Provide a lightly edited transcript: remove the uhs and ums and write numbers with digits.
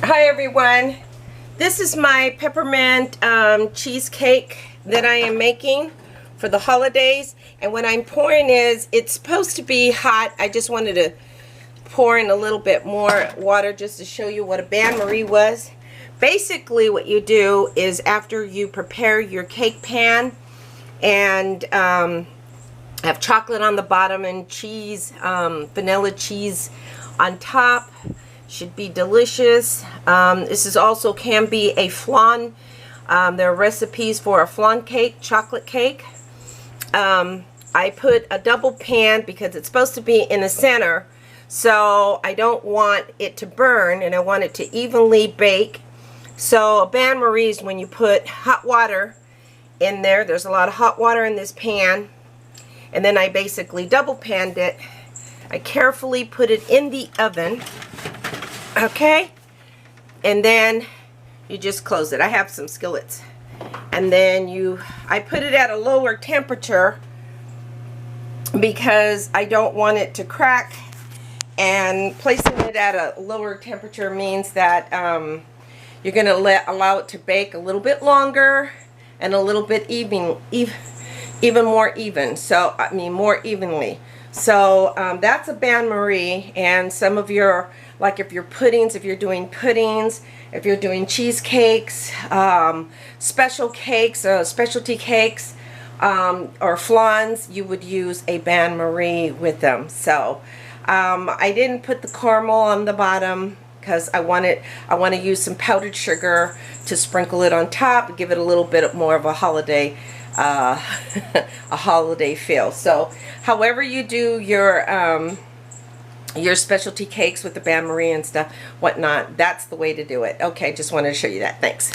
Hi everyone, this is my peppermint cheesecake that I am making for the holidays, and what I'm pouring is, it's supposed to be hot. I just wanted to pour in a little bit more water just to show you what a Bain Marie was. Basically what you do is, after you prepare your cake pan and have chocolate on the bottom and cheese, vanilla cheese on top, should be delicious. This is also can be a flan. There are recipes for a flan cake, chocolate cake. I put a double pan because it's supposed to be in the center, so I don't want it to burn and I want it to evenly bake. So a Bain Marie is when you put hot water in there. There's a lot of hot water in this pan, and then I basically double panned it. I carefully put it in the oven. Okay, and then you just close it. I have some skillets, and then I put it at a lower temperature because I don't want it to crack, and placing it at a lower temperature means that you're going to allow it to bake a little bit longer and a little bit even more even. So I mean more evenly. So that's a Bain Marie, and some of your, like if you're puddings, if you're doing puddings, if you're doing cheesecakes, special cakes, specialty cakes, or flans, you would use a Bain Marie with them. So I didn't put the caramel on the bottom because I want to use some powdered sugar to sprinkle it on top, give it a little bit more of a holiday a holiday feel. So however you do your specialty cakes with the Bain Marie and stuff, whatnot, that's the way to do it. Okay, just wanted to show you that. Thanks.